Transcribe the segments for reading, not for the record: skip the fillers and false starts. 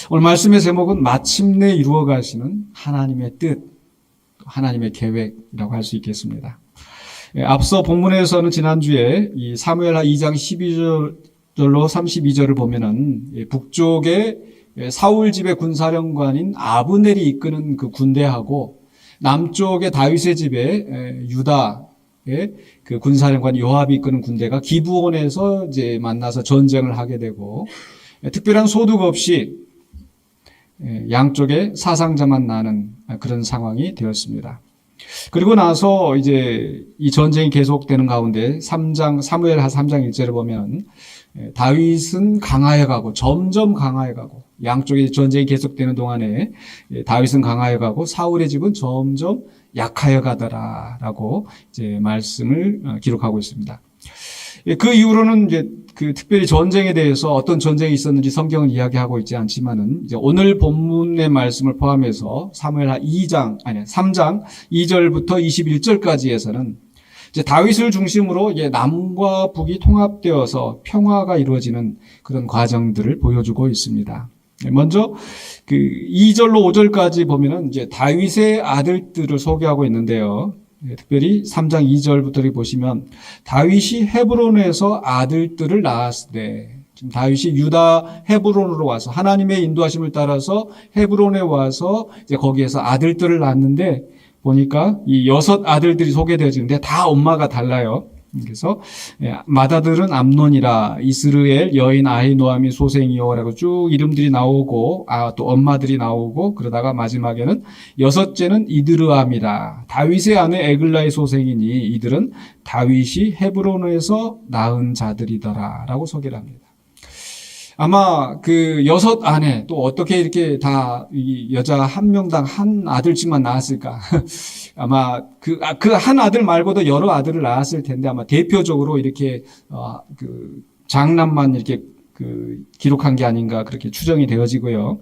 오늘 말씀의 제목은 마침내 이루어 가시는 하나님의 뜻, 하나님의 계획이라고 할 수 있겠습니다. 앞서 본문에서는 지난주에 이 사무엘하 2장 12절로 32절을 보면은 북쪽에 사울 집의 군사령관인 아브넬이 이끄는 그 군대하고 남쪽에 다윗의 집에 유다의 그 군사령관 요압이 이끄는 군대가 기브온에서 이제 만나서 전쟁을 하게 되고 특별한 소득 없이 양쪽에 사상자만 나는 그런 상황이 되었습니다. 그리고 나서 이제 이 전쟁이 계속되는 가운데 사무엘하 3장 1절을 보면 다윗은 강하여 가고 점점 강하여 가고 양쪽에 전쟁이 계속되는 동안에 다윗은 강하여 가고 사울의 집은 점점 약하여 가더라라고 이제 말씀을 기록하고 있습니다. 그 이후로는 이제 그 특별히 전쟁에 대해서 어떤 전쟁이 있었는지 성경은 이야기하고 있지 않지만은 이제 오늘 본문의 말씀을 포함해서 사무엘하 3장 2절부터 21절까지에서는 이제 다윗을 중심으로 이제 남과 북이 통합되어서 평화가 이루어지는 그런 과정들을 보여주고 있습니다. 먼저 그 2절로 5절까지 보면은 이제 다윗의 아들들을 소개하고 있는데요. 특별히 3장 2절부터 보시면 다윗이 헤브론에서 아들들을 낳았을 때 지금 다윗이 유다 헤브론으로 와서 하나님의 인도하심을 따라서 헤브론에 와서 이제 거기에서 아들들을 낳았는데 보니까 이 6 아들들이 소개되어지는데 다 엄마가 달라요. 그래서 맏아들은 암논이라 이스르엘 여인 아히노아미 소생이요라고 쭉 이름들이 나오고 또 엄마들이 나오고 그러다가 마지막에는 6째는 이드르암이라 다윗의 아내 에글라의 소생이니 이들은 다윗이 헤브론에서 낳은 자들이더라라고 소개를 합니다. 아마 그 6 아내 또 어떻게 이렇게 다 이 여자 한 명당 한 아들씩만 낳았을까? 아마 그 한 아들 말고도 여러 아들을 낳았을 텐데 아마 대표적으로 이렇게 그 장남만 이렇게 그 기록한 게 아닌가 그렇게 추정이 되어지고요.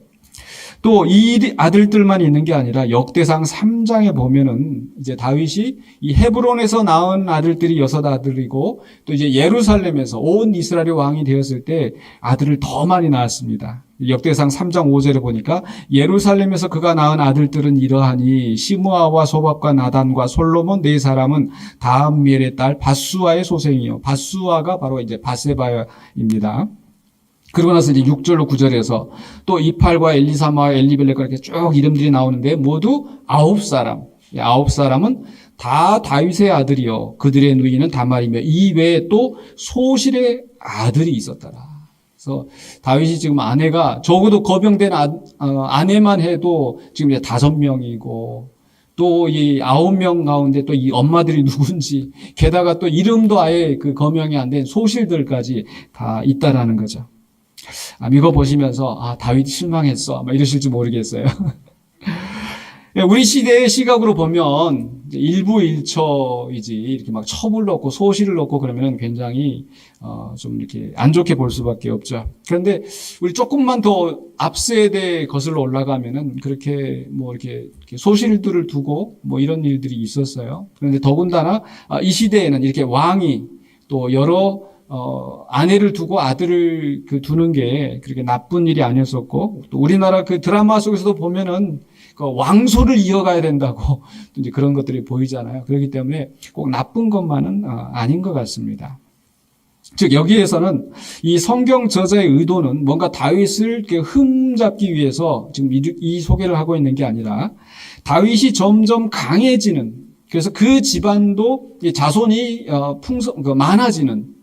또 이 아들들만 있는 게 아니라 역대상 3장에 보면은 이제 다윗이 이 헤브론에서 낳은 아들들이 6 아들이고 또 이제 예루살렘에서 온 이스라엘의 왕이 되었을 때 아들을 더 많이 낳았습니다. 역대상 3장 5절에 보니까 예루살렘에서 그가 낳은 아들들은 이러하니 시므아와 소밥과 나단과 솔로몬 4사람은 다함미엘의 딸 밧수아의 소생이요. 밧수아가 바로 이제 바세바입니다. 그러고 나서 이제 6절로 9절에서 또 이팔과 엘리사마와 엘리벨렉과 이렇게 쭉 이름들이 나오는데 모두 9사람. 9사람은 다 다윗의 아들이요. 그들의 누이는 다말이며 이 외에 또 소실의 아들이 있었더라. 그래서 다윗이 지금 아내가 적어도 거병된 아내만 해도 지금 이제 5명이고 또 이 9명 가운데 또 이 엄마들이 누군지 게다가 또 이름도 아예 그 거명이 안 된 소실들까지 다 있다라는 거죠. 이거 보시면서 다윗이 실망했어 아마 이러실지 모르겠어요. 우리 시대의 시각으로 보면 일부일처이지 이렇게 막 첩을 넣고 소실을 넣고 그러면 굉장히 좀 이렇게 안 좋게 볼 수밖에 없죠. 그런데 우리 조금만 더 앞세대 거슬러 올라가면은 그렇게 뭐 이렇게 소실들을 두고 뭐 이런 일들이 있었어요. 그런데 더군다나 이 시대에는 이렇게 왕이 또 여러 아내를 두고 아들을 두는 게 그렇게 나쁜 일이 아니었었고, 또 우리나라 그 드라마 속에서도 보면은 그 왕소를 이어가야 된다고 이제 그런 것들이 보이잖아요. 그렇기 때문에 꼭 나쁜 것만은 아닌 것 같습니다. 즉 여기에서는 이 성경 저자의 의도는 뭔가 다윗을 흠잡기 위해서 지금 이 소개를 하고 있는 게 아니라 다윗이 점점 강해지는, 그래서 그 집안도 자손이 많아지는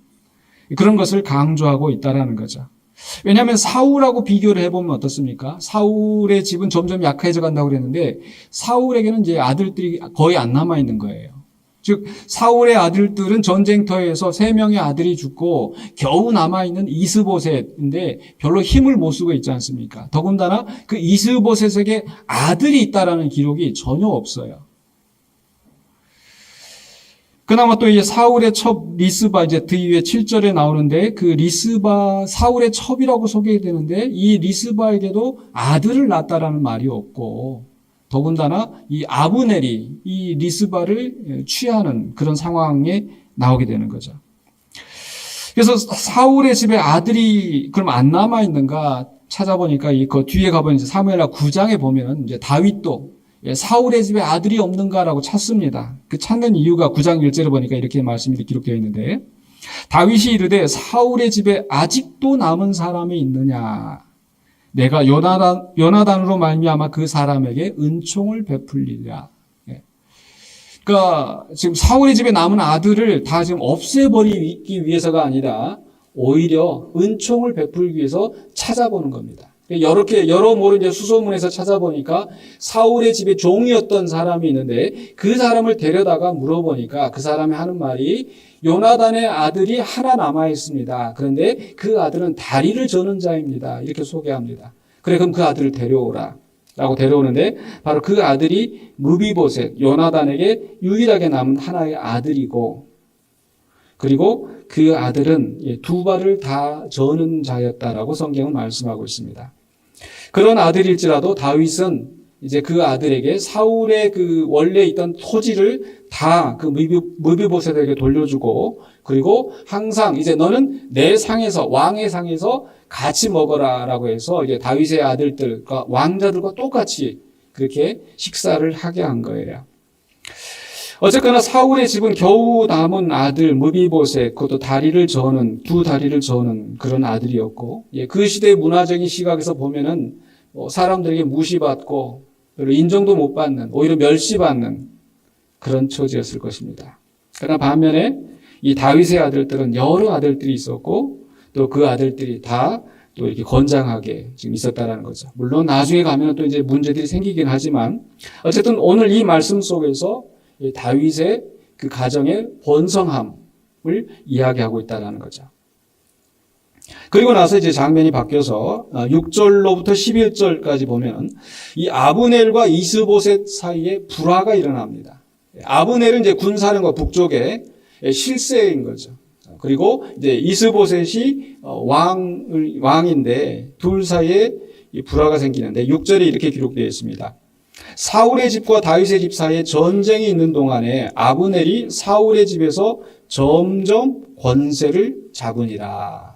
그런 것을 강조하고 있다라는 거죠. 왜냐하면 사울하고 비교를 해보면 어떻습니까? 사울의 집은 점점 약해져 간다고 그랬는데 사울에게는 이제 아들들이 거의 안 남아 있는 거예요. 즉 사울의 아들들은 전쟁터에서 3명의 아들이 죽고 겨우 남아 있는 이스보셋인데 별로 힘을 못 쓰고 있지 않습니까? 더군다나 그 이스보셋에게 아들이 있다라는 기록이 전혀 없어요. 그나마 또 이제 사울의 첩 리스바 이제 뒤에 7절에 나오는데 그 리스바 사울의 첩이라고 소개되는데 이 리스바에게도 아들을 낳았다라는 말이 없고 더군다나 이 아브넬이 이 리스바를 취하는 그런 상황에 나오게 되는 거죠. 그래서 사울의 집에 아들이 그럼 안 남아 있는가? 찾아보니까 그 뒤에 가보면 이제 사무엘하 9장에 보면 이제 다윗도 사울의 집에 아들이 없는가라고 찾습니다. 그 찾는 이유가 9장 1절에 보니까 이렇게 말씀이 기록되어 있는데 다윗이 이르되 사울의 집에 아직도 남은 사람이 있느냐 내가 요나단으로 말미암아 그 사람에게 은총을 베풀리라. 그러니까 지금 사울의 집에 남은 아들을 다 지금 없애버리기 위해서가 아니라 오히려 은총을 베풀기 위해서 찾아보는 겁니다. 여러모로 이제 수소문에서 찾아보니까 사울의 집에 종이었던 사람이 있는데 그 사람을 데려다가 물어보니까 그 사람이 하는 말이 요나단의 아들이 하나 남아 있습니다. 그런데 그 아들은 다리를 저는 자입니다. 이렇게 소개합니다. 그래 그럼 그 아들을 데려오라. 라고 데려오는데 바로 그 아들이 무비보셋, 요나단에게 유일하게 남은 하나의 아들이고 그리고 그 아들은 두 발을 다 저는 자였다라고 성경은 말씀하고 있습니다. 그런 아들일지라도 다윗은 이제 그 아들에게 사울의 그 원래 있던 토지를 다 그 무비보셋에게 돌려주고 그리고 항상 이제 너는 내 상에서 왕의 상에서 같이 먹어라라고 해서 이제 다윗의 아들들과 왕자들과 똑같이 그렇게 식사를 하게 한 거예요. 어쨌거나 사울의 집은 겨우 남은 아들 무비보셋, 그것도 두 다리를 저는 그런 아들이었고, 그 시대의 문화적인 시각에서 보면은 사람들에게 무시받고 인정도 못 받는, 오히려 멸시받는 그런 처지였을 것입니다. 그러나 반면에 이 다윗의 아들들은 여러 아들들이 있었고, 또 그 아들들이 다 또 이렇게 건장하게 지금 있었다라는 거죠. 물론 나중에 가면 또 이제 문제들이 생기긴 하지만, 어쨌든 오늘 이 말씀 속에서 다윗의 그 가정의 번성함을 이야기하고 있다는 거죠. 그리고 나서 이제 장면이 바뀌어서 6절로부터 11절까지 보면 이 아브넬과 이스보셋 사이에 불화가 일어납니다. 아브넬은 이제 군사령과 북쪽의 실세인 거죠. 그리고 이제 이스보셋이 왕인데 둘 사이에 불화가 생기는데 6절에 이렇게 기록되어 있습니다. 사울의 집과 다윗의 집 사이에 전쟁이 있는 동안에 아브넬이 사울의 집에서 점점 권세를 잡으니라.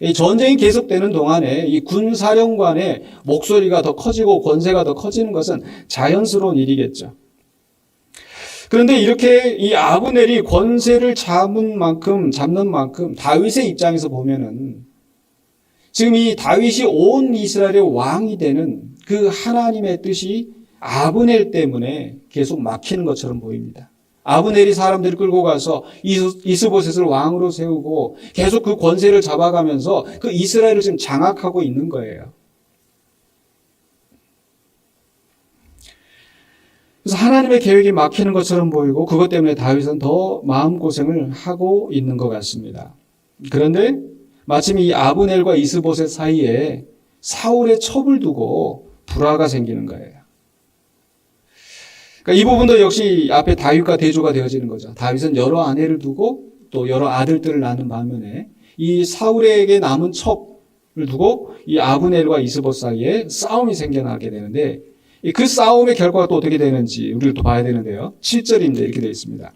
이 전쟁이 계속되는 동안에 이 군사령관의 목소리가 더 커지고 권세가 더 커지는 것은 자연스러운 일이겠죠. 그런데 이렇게 이 아브넬이 권세를 잡는 만큼 다윗의 입장에서 보면은 지금 이 다윗이 온 이스라엘의 왕이 되는 그 하나님의 뜻이 아브넬 때문에 계속 막히는 것처럼 보입니다. 아브넬이 사람들을 끌고 가서 이스보셋을 왕으로 세우고 계속 그 권세를 잡아가면서 그 이스라엘을 지금 장악하고 있는 거예요. 그래서 하나님의 계획이 막히는 것처럼 보이고 그것 때문에 다윗은 더 마음고생을 하고 있는 것 같습니다. 그런데 마침 이 아브넬과 이스보셋 사이에 사울의 첩을 두고 불화가 생기는 거예요. 그러니까 이 부분도 역시 앞에 다윗과 대조가 되어지는 거죠. 다윗은 여러 아내를 두고 또 여러 아들들을 낳는 반면에 이 사울에게 남은 첩을 두고 이 아브넬과 이스보셋 사이에 싸움이 생겨나게 되는데 그 싸움의 결과가 또 어떻게 되는지 우리가 또 봐야 되는데요. 7절인데 이렇게 되어 있습니다.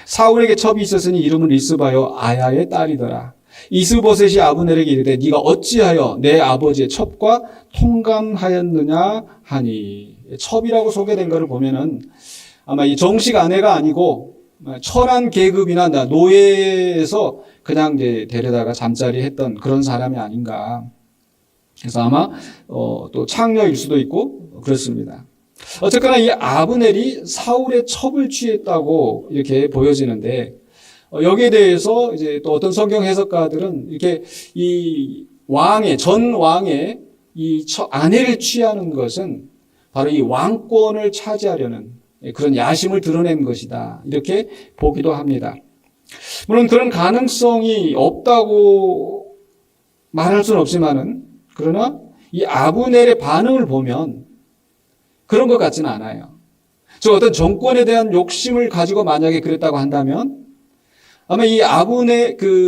사울에게 첩이 있었으니 이름은 리스바요 아야의 딸이더라. 이스보셋이 아브넬에게 이르되 네가 어찌하여 내 아버지의 첩과 통감하였느냐 하니. 첩이라고 소개된 것을 보면은 아마 이 정식 아내가 아니고 철한 계급이나 노예에서 그냥 이제 데려다가 잠자리 했던 그런 사람이 아닌가. 그래서 아마 또 창녀일 수도 있고 그렇습니다. 어쨌거나 이 아브넬이 사울의 첩을 취했다고 이렇게 보여지는데 여기에 대해서 이제 또 어떤 성경 해석가들은 이렇게 이 전 왕의 이 아내를 취하는 것은 바로 이 왕권을 차지하려는 그런 야심을 드러낸 것이다. 이렇게 보기도 합니다. 물론 그런 가능성이 없다고 말할 수는 없지만은 그러나 이 아브넬의 반응을 보면 그런 것 같지는 않아요. 즉 어떤 정권에 대한 욕심을 가지고 만약에 그랬다고 한다면 아마 이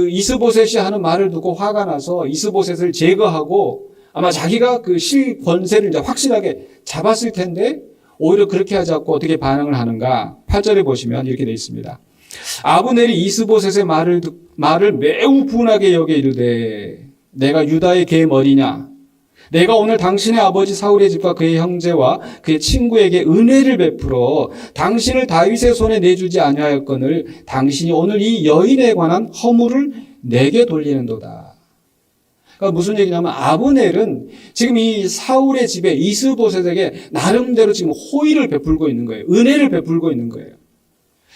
이스보셋이 하는 말을 듣고 화가 나서 이스보셋을 제거하고 아마 자기가 그 실권세를 이제 확실하게 잡았을 텐데 오히려 그렇게 하지 않고 어떻게 반응을 하는가? 8절에 보시면 이렇게 되어 있습니다. 아브넬이 이스보셋의 말을 매우 분하게 여겨 이르되 내가 유다의 개 머리냐? 내가 오늘 당신의 아버지 사울의 집과 그의 형제와 그의 친구에게 은혜를 베풀어 당신을 다윗의 손에 내주지 아니하였거늘 당신이 오늘 이 여인에 관한 허물을 내게 돌리는도다. 그러니까 무슨 얘기냐면 아브넬은 지금 이 사울의 집에 이스보셋에게 나름대로 지금 호의를 베풀고 있는 거예요. 은혜를 베풀고 있는 거예요.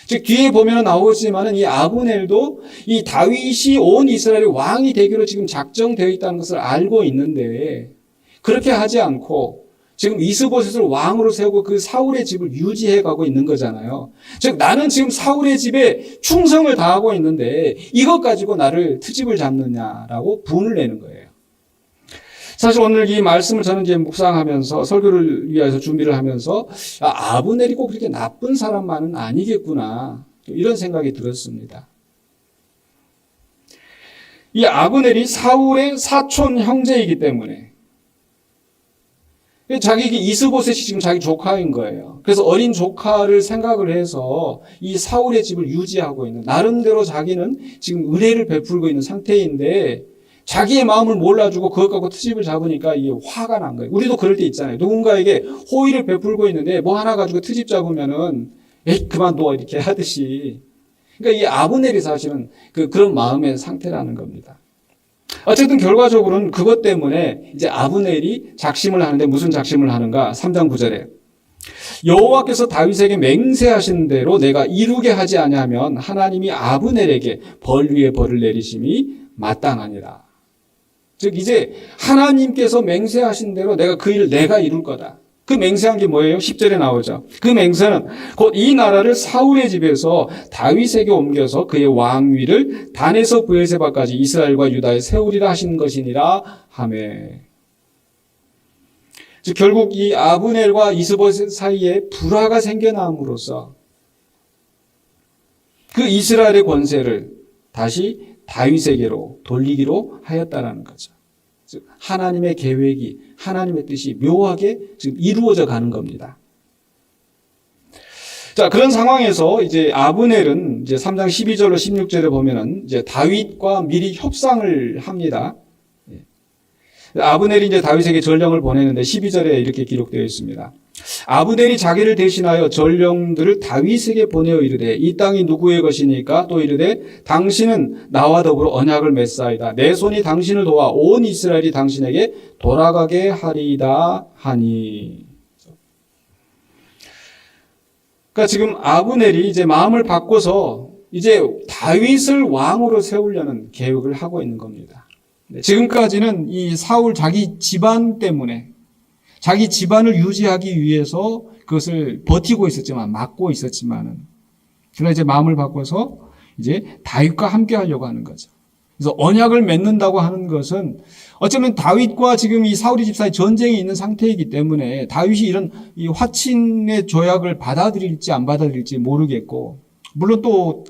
즉 뒤에 보면 나오지만은 이 아브넬도 이 다윗이 온 이스라엘의 왕이 되기로 지금 작정되어 있다는 것을 알고 있는데 그렇게 하지 않고 지금 이스보셋을 왕으로 세우고 그 사울의 집을 유지해 가고 있는 거잖아요. 즉 나는 지금 사울의 집에 충성을 다하고 있는데 이것 가지고 나를 트집을 잡느냐라고 분을 내는 거예요. 사실 오늘 이 말씀을 저는 이제 묵상하면서 설교를 위해서 준비를 하면서 아브넬이 꼭 그렇게 나쁜 사람만은 아니겠구나 이런 생각이 들었습니다. 이 아브넬이 사울의 사촌 형제이기 때문에 자기 이스보셋이 지금 자기 조카인 거예요. 그래서 어린 조카를 생각을 해서 이 사울의 집을 유지하고 있는 나름대로 자기는 지금 은혜를 베풀고 있는 상태인데 자기의 마음을 몰라주고 그것 갖고 트집을 잡으니까 이게 화가 난 거예요. 우리도 그럴 때 있잖아요. 누군가에게 호의를 베풀고 있는데 뭐 하나 가지고 트집 잡으면은 에이 그만둬 이렇게 하듯이. 그러니까 이 아브넬이 사실은 그런 마음의 상태라는 겁니다. 어쨌든 결과적으로는 그것 때문에 이제 아브넬이 작심을 하는데 무슨 작심을 하는가? 3장 9절에 여호와께서 다윗에게 맹세하신 대로 내가 이루게 하지 아니하면 하나님이 아브넬에게 벌 위에 벌을 내리심이 마땅하니라. 즉 이제 하나님께서 맹세하신 대로 내가 그 일을 내가 이룰 거다. 그 맹세한 게 뭐예요? 10절에 나오죠. 그 맹세는 곧 이 나라를 사울의 집에서 다윗에게 옮겨서 그의 왕위를 단에서 브엘세바까지 이스라엘과 유다에 세우리라 하신 것이니라 하매. 즉 결국 이 아브넬과 이스보셋 사이에 불화가 생겨남으로써 그 이스라엘의 권세를 다시 다윗에게로 돌리기로 하였다라는 거죠. 즉 하나님의 계획이 하나님의 뜻이 묘하게 지금 이루어져 가는 겁니다. 자, 그런 상황에서 이제 아브넬은 이제 3장 12절로 16절에 보면은 이제 다윗과 미리 협상을 합니다. 아브넬이 이제 다윗에게 전령을 보내는데 12절에 이렇게 기록되어 있습니다. 아브넬이 자기를 대신하여 전령들을 다윗에게 보내어 이르되 이 땅이 누구의 것이니까 또 이르되 당신은 나와 더불어 언약을 맺사이다. 내 손이 당신을 도와 온 이스라엘이 당신에게 돌아가게 하리이다 하니. 그러니까 지금 아브넬이 이제 마음을 바꿔서 이제 다윗을 왕으로 세우려는 계획을 하고 있는 겁니다. 지금까지는 이 사울 자기 집안 때문에 자기 집안을 유지하기 위해서 그것을 버티고 있었지만 막고 있었지만은 그러나 이제 마음을 바꿔서 이제 다윗과 함께 하려고 하는 거죠. 그래서 언약을 맺는다고 하는 것은 어쩌면 다윗과 지금 이 사울의 집 사이 전쟁이 있는 상태이기 때문에 다윗이 이런 이 화친의 조약을 받아들일지 안 받아들일지 모르겠고 물론 또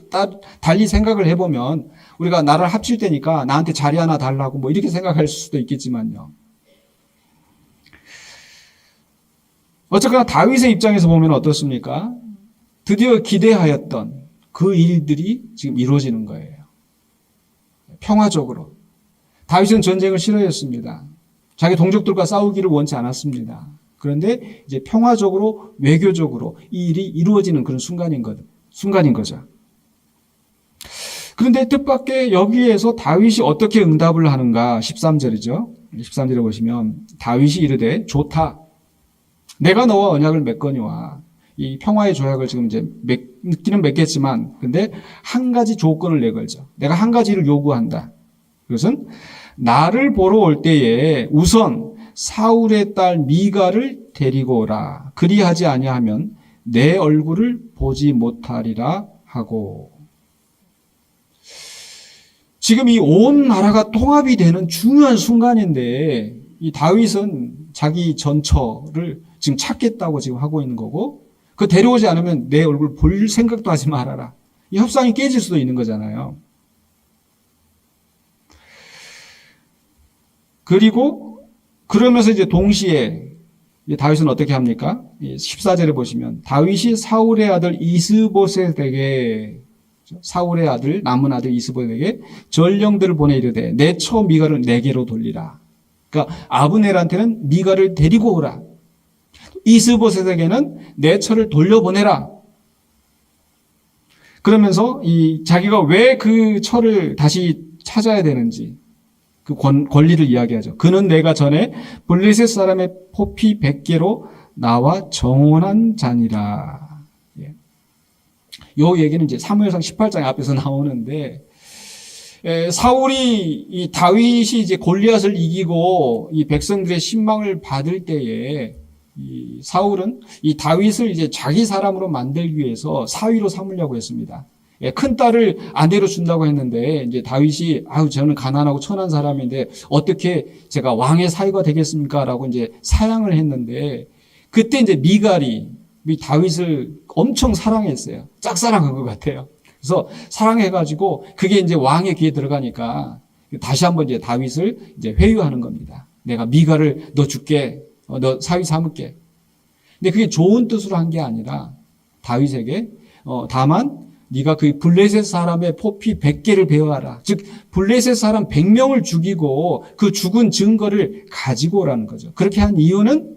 달리 생각을 해보면 우리가 나라를 합칠 때니까 나한테 자리 하나 달라고 뭐 이렇게 생각할 수도 있겠지만요. 어쨌거나 다윗의 입장에서 보면 어떻습니까? 드디어 기대하였던 그 일들이 지금 이루어지는 거예요. 평화적으로. 다윗은 전쟁을 싫어했습니다. 자기 동족들과 싸우기를 원치 않았습니다. 그런데 이제 평화적으로 외교적으로 이 일이 이루어지는 그런 순간인 거죠. 그런데 뜻밖의 여기에서 다윗이 어떻게 응답을 하는가? 13절이죠. 13절에 보시면 다윗이 이르되 좋다. 내가 너와 언약을 맺거니와 이 평화의 조약을 지금 이제 맺기는 맺겠지만 근데 한 가지 조건을 내걸죠. 내가 한 가지를 요구한다. 그것은 나를 보러 올 때에 우선 사울의 딸 미가를 데리고 오라. 그리하지 아니하면 내 얼굴을 보지 못하리라 하고. 지금 이 온 나라가 통합이 되는 중요한 순간인데 이 다윗은 자기 전처를 지금 찾겠다고 지금 하고 있는 거고 그 데려오지 않으면 내 얼굴 볼 생각도 하지 말아라. 이 협상이 깨질 수도 있는 거잖아요. 그리고 그러면서 이제 동시에 다윗은 어떻게 합니까? 14절에 보시면 다윗이 사울의 아들 이스보셋에게 사울의 아들 남은 아들 이스보셋에게 전령들을 보내 이르되 내 처 미가를 내게로 돌리라. 그러니까 아브넬한테는 미갈을 데리고 오라. 이스보셋에게는 내 처를 돌려보내라. 그러면서 자기가 왜 그 처를 다시 찾아야 되는지 그 권리를 이야기하죠. 그는 내가 전에 블레셋 사람의 포피 100개로 나와 정혼한 자니라. 예. 요 얘기는 이제 사무엘상 18장 앞에서 나오는데, 사울이 이 다윗이 이제 골리앗을 이기고 이 백성들의 신망을 받을 때에 이 사울은 이 다윗을 이제 자기 사람으로 만들기 위해서 사위로 삼으려고 했습니다. 큰 딸을 아내로 준다고 했는데 이제 다윗이 저는 가난하고 천한 사람인데 어떻게 제가 왕의 사위가 되겠습니까? 라고 이제 사양을 했는데 그때 이제 미갈이 다윗을 엄청 사랑했어요. 짝사랑한 것 같아요. 그래서 사랑해가지고 그게 이제 왕의 귀에 들어가니까 다시 한번 이제 다윗을 이제 회유하는 겁니다. 내가 미갈을 너 줄게. 너 사위 삼을게. 근데 그게 좋은 뜻으로 한 게 아니라 다윗에게 다만 네가 그 블레셋 사람의 포피 100개를 배워하라. 즉 블레셋 사람 100명을 죽이고 그 죽은 증거를 가지고 오라는 거죠. 그렇게 한 이유는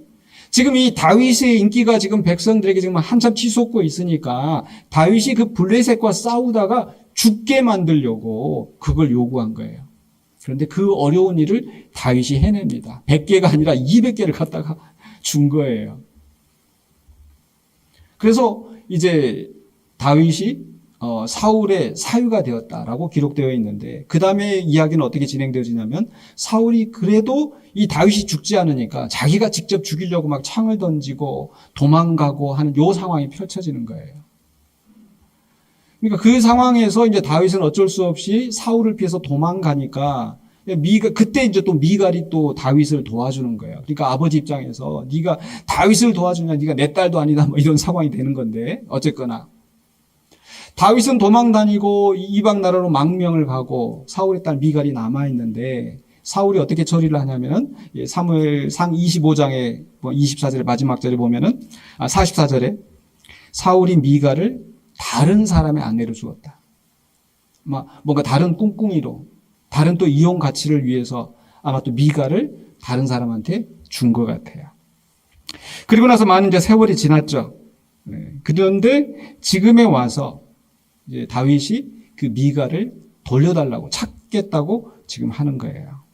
지금 이 다윗의 인기가 지금 백성들에게 지금 한참 치솟고 있으니까 다윗이 그 블레셋과 싸우다가 죽게 만들려고 그걸 요구한 거예요. 그런데 그 어려운 일을 다윗이 해냅니다. 100개가 아니라 200개를 갖다가 준 거예요. 그래서 이제 다윗이 사울의 사위가 되었다라고 기록되어 있는데 그 다음에 이야기는 어떻게 진행되어지냐면 사울이 그래도 이 다윗이 죽지 않으니까 자기가 직접 죽이려고 막 창을 던지고 도망가고 하는 요 상황이 펼쳐지는 거예요. 그러니까 그 상황에서 이제 다윗은 어쩔 수 없이 사울을 피해서 도망가니까 그때 이제 또 미갈이 또 다윗을 도와주는 거예요. 그러니까 아버지 입장에서 네가 다윗을 도와주냐, 네가 내 딸도 아니다, 뭐 이런 상황이 되는 건데 어쨌거나 다윗은 도망 다니고 이방 나라로 망명을 가고 사울의 딸 미갈이 남아 있는데 사울이 어떻게 처리를 하냐면은 사무엘상 25장에 24절의 마지막 절에 보면은 44절에 사울이 미갈을 다른 사람의 아내로 주었다. 뭔가 다른 꿍꿍이로, 다른 또 이용 가치를 위해서 아마 또 미갈을 다른 사람한테 준 것 같아요. 그리고 나서 많은 이제 세월이 지났죠. 그런데 지금에 와서 이제 다윗이 그 미갈을 돌려달라고 찾겠다고 지금 하는 거예요.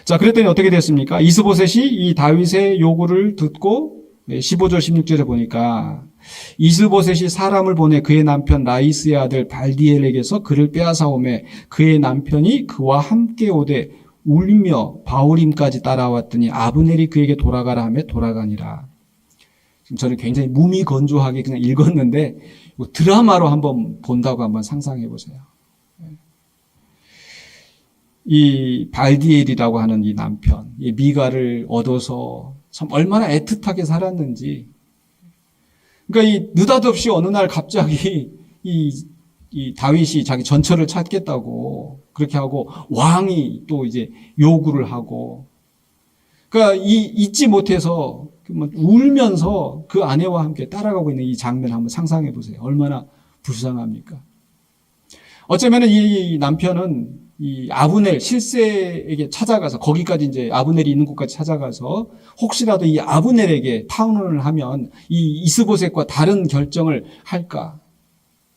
자, 그랬더니 어떻게 됐습니까? 이스보셋이 이 다윗의 요구를 듣고 15절 16절에 보니까 이스보셋이 사람을 보내 그의 남편 라이스의 아들 발디엘에게서 그를 빼앗아오매 그의 남편이 그와 함께 오되 울며 바울임까지 따라왔더니 아브넬이 그에게 돌아가라 하며 돌아가니라. 지금 저는 굉장히 무미건조하게 그냥 읽었는데 드라마로 한번 본다고 한번 상상해 보세요. 이 발디엘이라고 하는 이 남편, 이 미갈을 얻어서 참 얼마나 애틋하게 살았는지. 그러니까 느닷없이 어느 날 갑자기 이 다윗이 자기 전처를 찾겠다고 그렇게 하고 왕이 또 이제 요구를 하고, 그러니까 잊지 못해서 울면서 그 아내와 함께 따라가고 있는 이 장면 한번 상상해 보세요. 얼마나 불쌍합니까? 어쩌면은 이 남편은 이 아브넬 실세에게 찾아가서 거기까지 이제 아브넬이 있는 곳까지 찾아가서 혹시라도 이 아브넬에게 타운을 하면 이 이스보셋과 다른 결정을 할까?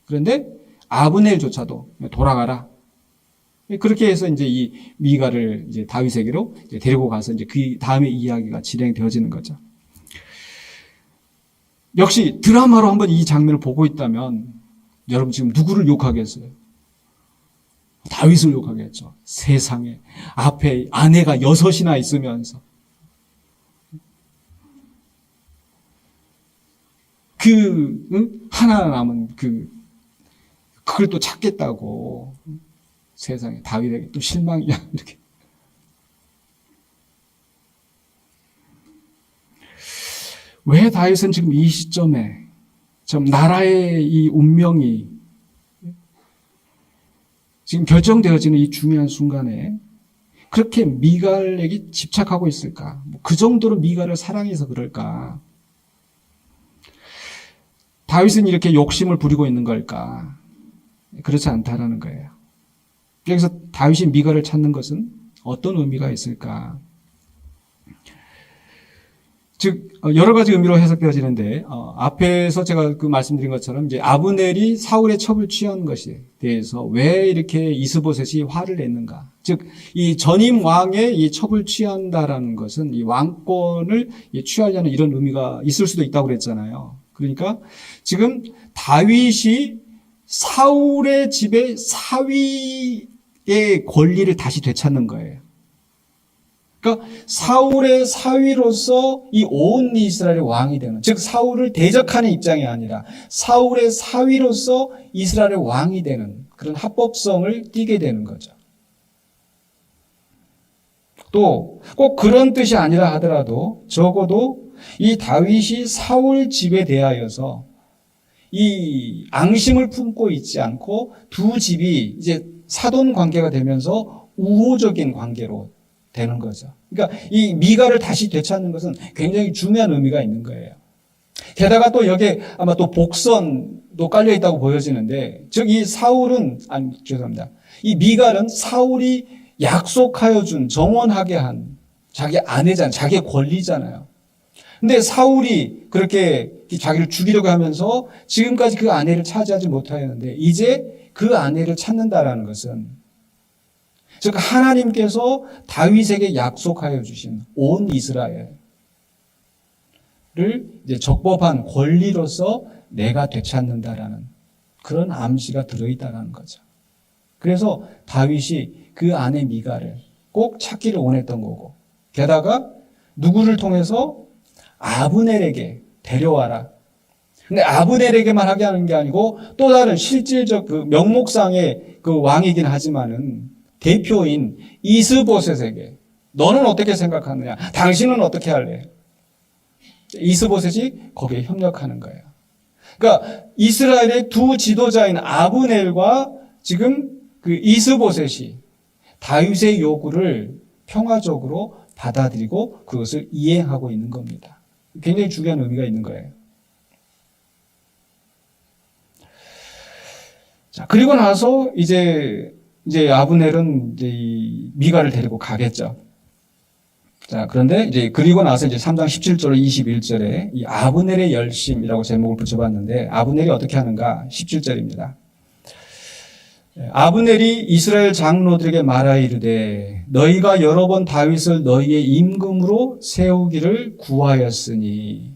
그런데 아브넬조차도 돌아가라. 그렇게 해서 이제 이 미갈을 이제 다윗에게로 이제 데리고 가서 이제 그 다음에 이야기가 진행되어지는 거죠. 역시 드라마로 한번 이 장면을 보고 있다면 여러분 지금 누구를 욕하겠어요? 다윗을 욕하겠죠. 세상에 앞에 아내가 6이나 있으면서 하나 남은 그걸 또 찾겠다고 세상에 다윗에게 또 실망이야 이렇게. 왜 다윗은 지금 이 시점에 참 나라의 이 운명이 지금 결정되어지는 이 중요한 순간에 그렇게 미갈에게 집착하고 있을까? 그 정도로 미갈을 사랑해서 그럴까? 다윗은 이렇게 욕심을 부리고 있는 걸까? 그렇지 않다라는 거예요. 여기서 다윗이 미갈을 찾는 것은 어떤 의미가 있을까? 즉 여러 가지 의미로 해석되어지는데 앞에서 제가 그 말씀드린 것처럼 이제 아브넬이 사울의 첩을 취한 것에 대해서 왜 이렇게 이스보셋이 화를 냈는가? 즉 이 전임 왕의 이 첩을 취한다라는 것은 이 왕권을 취하려는 이런 의미가 있을 수도 있다고 그랬잖아요. 그러니까 지금 다윗이 사울의 집의 사위의 권리를 다시 되찾는 거예요. 그러니까 사울의 사위로서 이 온 이스라엘의 왕이 되는, 즉 사울을 대적하는 입장이 아니라 사울의 사위로서 이스라엘의 왕이 되는 그런 합법성을 띠게 되는 거죠. 또 꼭 그런 뜻이 아니라 하더라도 적어도 이 다윗이 사울 집에 대하여서 이 앙심을 품고 있지 않고 두 집이 이제 사돈 관계가 되면서 우호적인 관계로 되는 거죠. 그러니까 이 미가를 다시 되찾는 것은 굉장히 중요한 의미가 있는 거예요. 게다가 또 여기에 아마 또 복선도 깔려 있다고 보여지는데, 즉 이 사울은, 죄송합니다. 이 미갈은 사울이 약속하여 준, 정원하게 한 자기 아내잖아요. 자기의 권리잖아요. 근데 사울이 그렇게 자기를 죽이려고 하면서 지금까지 그 아내를 차지하지 못하였는데 이제 그 아내를 찾는다라는 것은, 즉 하나님께서 다윗에게 약속하여 주신 온 이스라엘을 이제 적법한 권리로서 내가 되찾는다라는 그런 암시가 들어있다는 거죠. 그래서 다윗이 그 아내 미갈을 꼭 찾기를 원했던 거고, 게다가 누구를 통해서 아브넬에게 데려와라. 근데 아브넬에게만 하게 하는 게 아니고 또 다른 실질적 그 명목상의 그 왕이긴 하지만은 대표인 이스보셋에게, 너는 어떻게 생각하느냐? 당신은 어떻게 할래? 이스보셋이 거기에 협력하는 거예요. 그러니까 이스라엘의 두 지도자인 아브넬과 지금 그 이스보셋이 다윗의 요구를 평화적으로 받아들이고 그것을 이행하고 있는 겁니다. 굉장히 중요한 의미가 있는 거예요. 자, 그리고 나서 이제 아브넬은 이제 이 미갈을 데리고 가겠죠. 자, 그런데 이제 그리고 나서 이제 3장 17절 21절에 이 아브넬의 열심이라고 제목을 붙여봤는데, 아브넬이 어떻게 하는가? 17절입니다. 아브넬이 이스라엘 장로들에게 말하여 이르되 너희가 여러 번 다윗을 너희의 임금으로 세우기를 구하였으니,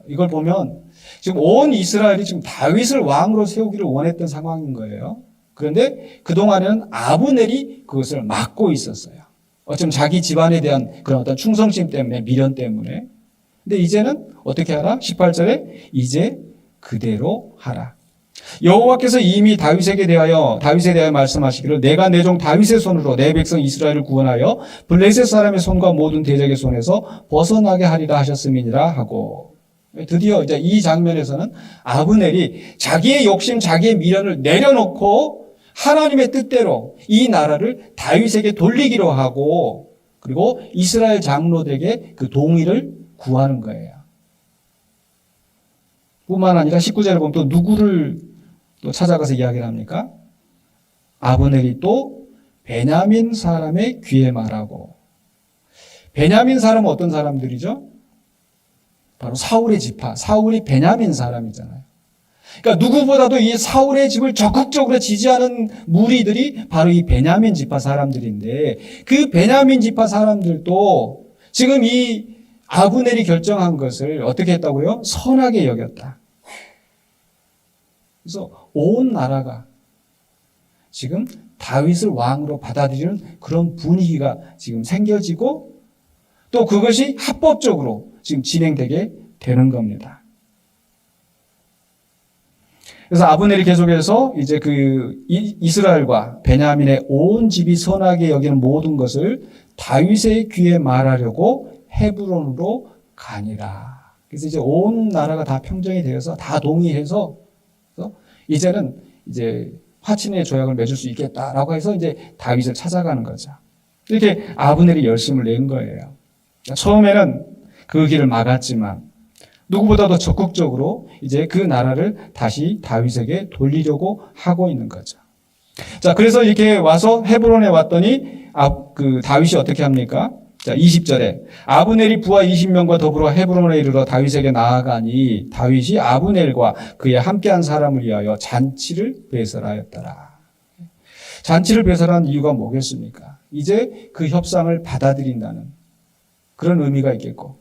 이걸 보면 지금 온 이스라엘이 지금 다윗을 왕으로 세우기를 원했던 상황인 거예요. 그런데 그동안에는 아브넬이 그것을 막고 있었어요. 어쩌면 자기 집안에 대한 그런 어떤 충성심 때문에, 미련 때문에. 근데 이제는 어떻게 하라? 18절에 이제 그대로 하라. 여호와께서 이미 다윗에 대하여 말씀하시기를 내가 내 종 다윗의 손으로 내 백성 이스라엘을 구원하여 블레셋 사람의 손과 모든 대적의 손에서 벗어나게 하리라 하셨음이니라 하고, 드디어 이제 이 장면에서는 아브넬이 자기의 욕심, 자기의 미련을 내려놓고 하나님의 뜻대로 이 나라를 다윗에게 돌리기로 하고, 그리고 이스라엘 장로들에게 그 동의를 구하는 거예요. 뿐만 아니라 19절에 보면 또 누구를 또 찾아가서 이야기를 합니까? 아브넬이 또 베냐민 사람의 귀에 말하고, 베냐민 사람은 어떤 사람들이죠? 바로 사울의 지파, 사울이 베냐민 사람이잖아요. 그러니까 누구보다도 이 사울의 집을 적극적으로 지지하는 무리들이 바로 이 베냐민 지파 사람들인데, 그 베냐민 지파 사람들도 지금 이 아브넬이 결정한 것을 어떻게 했다고요? 선하게 여겼다. 그래서 온 나라가 지금 다윗을 왕으로 받아들이는 그런 분위기가 지금 생겨지고, 또 그것이 합법적으로 지금 진행되게 되는 겁니다. 그래서 아브넬이 계속해서 이제 그 이스라엘과 베냐민의 온 집이 선하게 여기는 모든 것을 다윗의 귀에 말하려고 헤브론으로 가니라. 그래서 이제 온 나라가 다 평정이 되어서 다 동의해서 이제는 이제 화친의 조약을 맺을 수 있겠다라고 해서 이제 다윗을 찾아가는 거죠. 이렇게 아브넬이 열심을 낸 거예요. 처음에는 그 길을 막았지만 누구보다도 적극적으로 이제 그 나라를 다시 다윗에게 돌리려고 하고 있는 거죠. 자, 그래서 이렇게 와서 헤브론에 왔더니 다윗이 어떻게 합니까? 자, 20절에 아브넬이 부하 20명과 더불어 헤브론에 이르러 다윗에게 나아가니 다윗이 아브넬과 그의 함께한 사람을 위하여 잔치를 배설하였더라. 잔치를 배설한 이유가 뭐겠습니까? 이제 그 협상을 받아들인다는 그런 의미가 있겠고,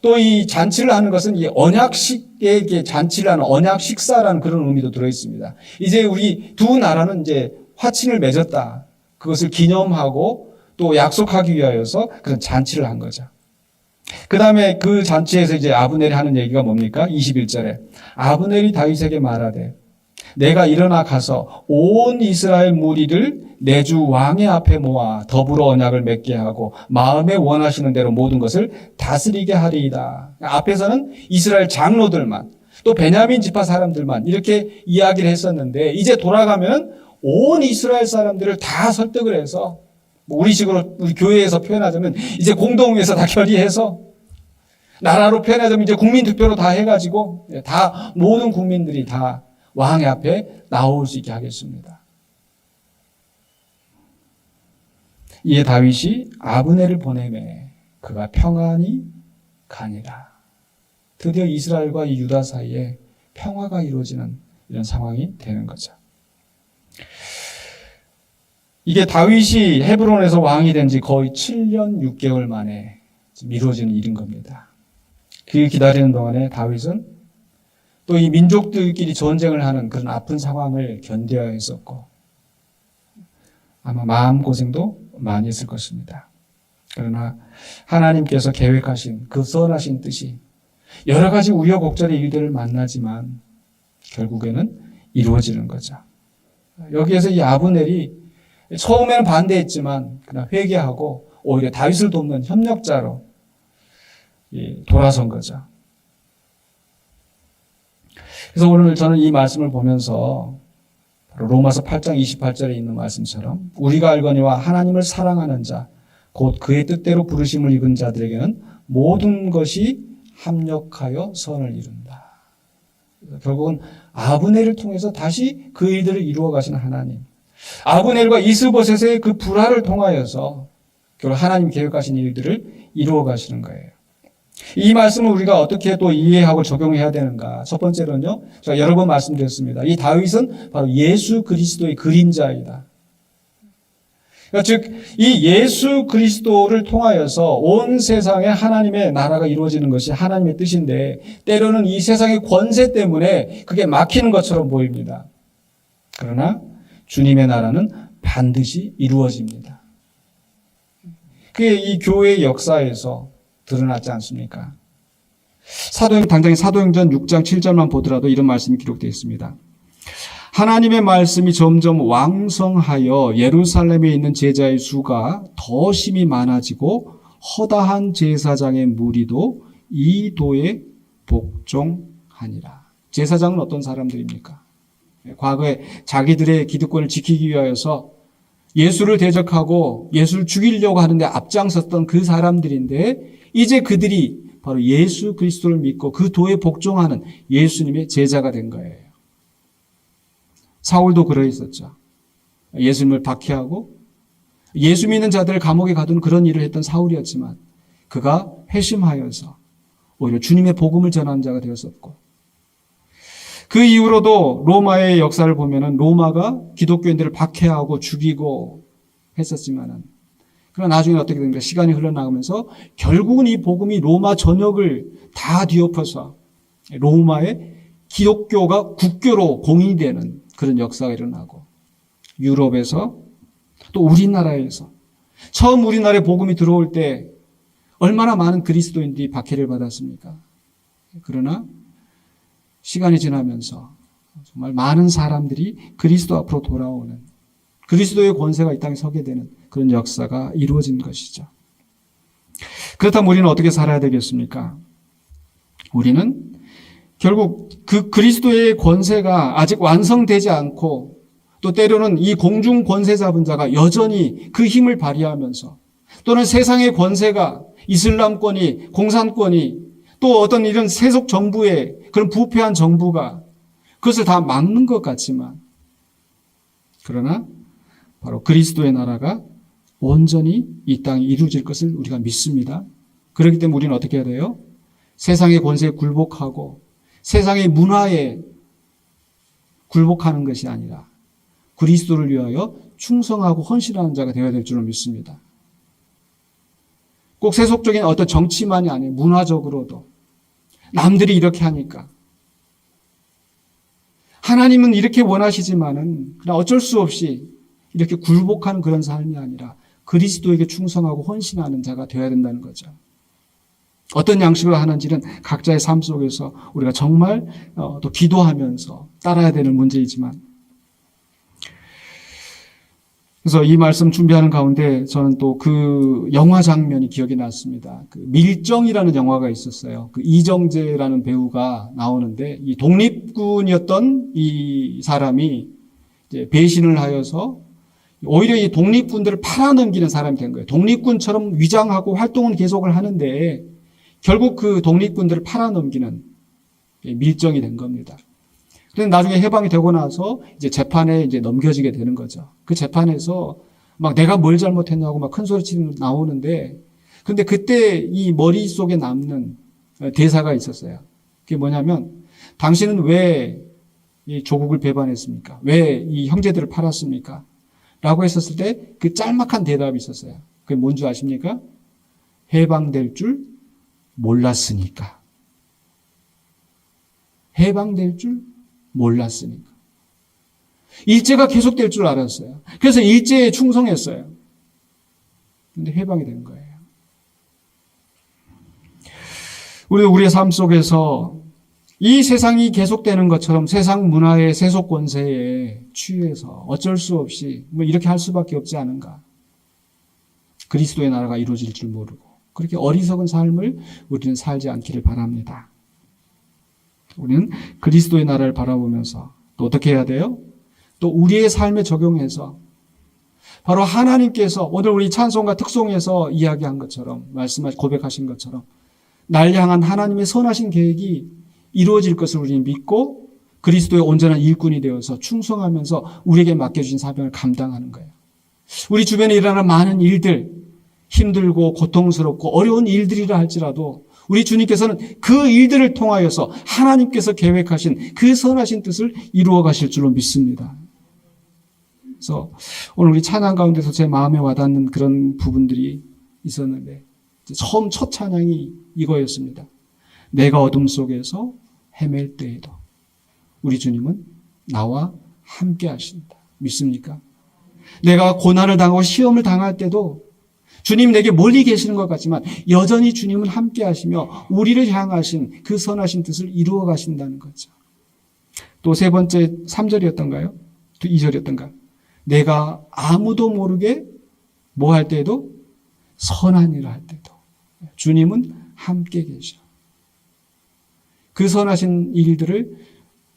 또 이 잔치를 하는 것은 이 언약식에게 잔치를 하는 언약 식사라는 그런 의미도 들어 있습니다. 이제 우리 두 나라는 이제 화친을 맺었다. 그것을 기념하고 또 약속하기 위하여서 그런 잔치를 한 거죠. 그 다음에 그 잔치에서 이제 아브넬이 하는 얘기가 뭡니까? 21절에 아브넬이 다윗에게 말하되 내가 일어나 가서 온 이스라엘 무리를 내 주 왕의 앞에 모아 더불어 언약을 맺게 하고 마음에 원하시는 대로 모든 것을 다스리게 하리이다. 앞에서는 이스라엘 장로들만 또 베냐민 지파 사람들만 이렇게 이야기를 했었는데 이제 돌아가면 온 이스라엘 사람들을 다 설득을 해서 우리식으로 우리 교회에서 표현하자면 이제 공동회에서 다 결의해서 나라로 표현하자면 이제 국민투표로 다 해가지고 다 모든 국민들이 다 왕의 앞에 나올 수 있게 하겠습니다. 이에 다윗이 아브넬을 보내매 그가 평안히 가니라. 드디어 이스라엘과 이 유다 사이에 평화가 이루어지는 이런 상황이 되는 거죠. 이게 다윗이 헤브론에서 왕이 된 지 거의 7년 6개월 만에 이루어지는 일인 겁니다. 그 기다리는 동안에 다윗은 또 이 민족들끼리 전쟁을 하는 그런 아픈 상황을 견뎌야 했었고 아마 마음고생도 많이 했을 것입니다. 그러나 하나님께서 계획하신 그 선하신 뜻이 여러 가지 우여곡절의 일들을 만나지만 결국에는 이루어지는 거죠. 여기에서 이 아브넬이 처음에는 반대했지만 그냥 회개하고 오히려 다윗을 돕는 협력자로 돌아선 거죠. 그래서 오늘 저는 이 말씀을 보면서 바로 로마서 8장 28절에 있는 말씀처럼 우리가 알거니와 하나님을 사랑하는 자 곧 그의 뜻대로 부르심을 입은 자들에게는 모든 것이 합력하여 선을 이룬다. 결국은 아브넬을 통해서 다시 그 일들을 이루어 가시는 하나님, 아브넬과 이스보셋의 그 불화를 통하여서 결국 하나님 계획하신 일들을 이루어 가시는 거예요. 이 말씀을 우리가 어떻게 또 이해하고 적용해야 되는가? 첫 번째로는요, 제가 여러 번 말씀드렸습니다. 이 다윗은 바로 예수 그리스도의 그림자이다. 그러니까 즉, 이 예수 그리스도를 통하여서 온 세상에 하나님의 나라가 이루어지는 것이 하나님의 뜻인데, 때로는 이 세상의 권세 때문에 그게 막히는 것처럼 보입니다. 그러나 주님의 나라는 반드시 이루어집니다. 그게 이 교회의 역사에서 드러났지 않습니까? 당장에 사도행전 6장 7절만 보더라도 이런 말씀이 기록되어 있습니다. 하나님의 말씀이 점점 왕성하여 예루살렘에 있는 제자의 수가 더 심히 많아지고 허다한 제사장의 무리도 이 도에 복종하니라. 제사장은 어떤 사람들입니까? 과거에 자기들의 기득권을 지키기 위하여서 예수를 대적하고 예수를 죽이려고 하는데 앞장섰던 그 사람들인데 이제 그들이 바로 예수 그리스도를 믿고 그 도에 복종하는 예수님의 제자가 된 거예요. 사울도 그러했었죠. 예수님을 박해하고 예수 믿는 자들을 감옥에 가두는 그런 일을 했던 사울이었지만 그가 회심하여서 오히려 주님의 복음을 전하는 자가 되었었고 그 이후로도 로마의 역사를 보면은 로마가 기독교인들을 박해하고 죽이고 했었지만은 그러나 나중에 어떻게 됩니까? 시간이 흘러나가면서 결국은 이 복음이 로마 전역을 다 뒤엎어서 로마의 기독교가 국교로 공인이 되는 그런 역사가 일어나고 유럽에서 또 우리나라에서 처음 우리나라에 복음이 들어올 때 얼마나 많은 그리스도인들이 박해를 받았습니까? 그러나 시간이 지나면서 정말 많은 사람들이 그리스도 앞으로 돌아오는 그리스도의 권세가 이 땅에 서게 되는 그런 역사가 이루어진 것이죠. 그렇다면 우리는 어떻게 살아야 되겠습니까? 우리는 결국 그 그리스도의 권세가 아직 완성되지 않고 또 때로는 이 공중 권세 잡은 자가 여전히 그 힘을 발휘하면서 또는 세상의 권세가 이슬람권이 공산권이 또 어떤 이런 세속 정부의 그런 부패한 정부가 그것을 다 막는 것 같지만 그러나 바로 그리스도의 나라가 온전히 이 땅에 이루어질 것을 우리가 믿습니다. 그렇기 때문에 우리는 어떻게 해야 돼요? 세상의 권세에 굴복하고 세상의 문화에 굴복하는 것이 아니라 그리스도를 위하여 충성하고 헌신하는 자가 되어야 될 줄로 믿습니다. 꼭 세속적인 어떤 정치만이 아니에요. 문화적으로도. 남들이 이렇게 하니까. 하나님은 이렇게 원하시지만은 그냥 어쩔 수 없이 이렇게 굴복하는 그런 삶이 아니라 그리스도에게 충성하고 헌신하는 자가 되어야 된다는 거죠. 어떤 양식으로 하는지는 각자의 삶 속에서 우리가 정말 또 기도하면서 따라야 되는 문제이지만, 그래서 이 말씀 준비하는 가운데 저는 또 그 영화 장면이 기억이 났습니다. 그 밀정이라는 영화가 있었어요. 그 이정재라는 배우가 나오는데 이 독립군이었던 이 사람이 이제 배신을 하여서 오히려 이 독립군들을 팔아넘기는 사람이 된 거예요. 독립군처럼 위장하고 활동은 계속을 하는데 결국 그 독립군들을 팔아넘기는 밀정이 된 겁니다. 그런데 나중에 해방이 되고 나서 이제 재판에 이제 넘겨지게 되는 거죠. 그 재판에서 막 내가 뭘 잘못했냐고 막 큰 소리 치는 나오는데, 근데 그때 이 머릿속에 남는 대사가 있었어요. 그게 뭐냐면, 당신은 왜 이 조국을 배반했습니까? 왜 이 형제들을 팔았습니까? 라고 했었을 때 그 짤막한 대답이 있었어요. 그게 뭔지 아십니까? 해방될 줄 몰랐으니까. 해방될 줄 몰랐으니까. 일제가 계속될 줄 알았어요. 그래서 일제에 충성했어요. 근데 해방이 된 거예요. 우리의 삶 속에서 이 세상이 계속되는 것처럼 세상 문화의 세속 권세에 취해서 어쩔 수 없이 뭐 이렇게 할 수밖에 없지 않은가. 그리스도의 나라가 이루어질 줄 모르고 그렇게 어리석은 삶을 우리는 살지 않기를 바랍니다. 우리는 그리스도의 나라를 바라보면서 또 어떻게 해야 돼요? 또 우리의 삶에 적용해서 바로 하나님께서 오늘 우리 찬송과 특송에서 이야기한 것처럼 고백하신 것처럼 날 향한 하나님의 선하신 계획이 이루어질 것을 우리는 믿고 그리스도의 온전한 일꾼이 되어서 충성하면서 우리에게 맡겨주신 사명을 감당하는 거예요. 우리 주변에 일어나는 많은 일들, 힘들고 고통스럽고 어려운 일들이라 할지라도 우리 주님께서는 그 일들을 통하여서 하나님께서 계획하신 그 선하신 뜻을 이루어 가실 줄로 믿습니다. 그래서 오늘 우리 찬양 가운데서 제 마음에 와닿는 그런 부분들이 있었는데 처음 첫 찬양이 이거였습니다. 내가 어둠 속에서 헤맬 때에도 우리 주님은 나와 함께 하신다. 믿습니까? 내가 고난을 당하고 시험을 당할 때도 주님 내게 멀리 계시는 것 같지만 여전히 주님은 함께 하시며 우리를 향하신 그 선하신 뜻을 이루어 가신다는 거죠. 또 세 번째 3절이었던가요? 2절이었던가? 내가 아무도 모르게 뭐 할 때에도 선한 일을 할 때도 주님은 함께 계셔. 그 선하신 일들을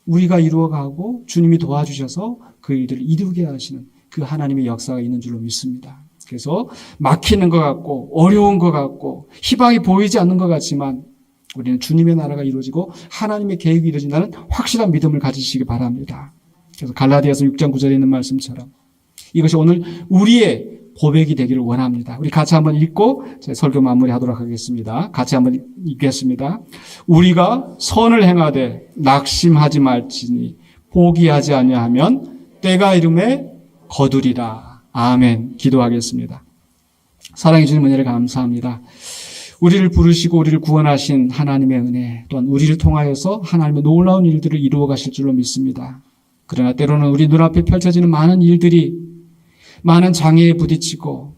우리가 이루어가고 주님이 도와주셔서 그 일들을 이루게 하시는 그 하나님의 역사가 있는 줄로 믿습니다. 그래서 막히는 것 같고 어려운 것 같고 희망이 보이지 않는 것 같지만 우리는 주님의 나라가 이루어지고 하나님의 계획이 이루어진다는 확실한 믿음을 가지시기 바랍니다. 그래서 갈라디아서 6장 9절에 있는 말씀처럼 이것이 오늘 우리의 고백이 되기를 원합니다. 우리 같이 한번 읽고 제 설교 마무리하도록 하겠습니다. 같이 한번 읽겠습니다. 우리가 선을 행하되 낙심하지 말지니 포기하지 아니하면 때가 이름에 거두리라. 아멘. 기도하겠습니다. 사랑해 주신 은혜를 감사합니다. 우리를 부르시고 우리를 구원하신 하나님의 은혜 또한 우리를 통하여서 하나님의 놀라운 일들을 이루어 가실 줄로 믿습니다. 그러나 때로는 우리 눈앞에 펼쳐지는 많은 일들이 많은 장애에 부딪히고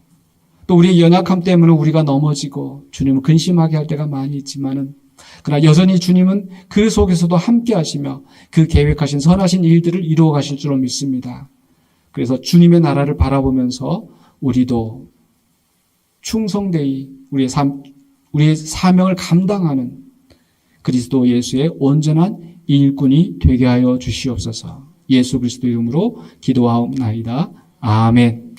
또 우리의 연약함 때문에 우리가 넘어지고 주님을 근심하게 할 때가 많이 있지만은 그러나 여전히 주님은 그 속에서도 함께 하시며 그 계획하신 선하신 일들을 이루어 가실 줄로 믿습니다. 그래서 주님의 나라를 바라보면서 우리도 충성되이 우리의 사명을 감당하는 그리스도 예수의 온전한 일꾼이 되게 하여 주시옵소서. 예수 그리스도 이름으로 기도하옵나이다. 아멘.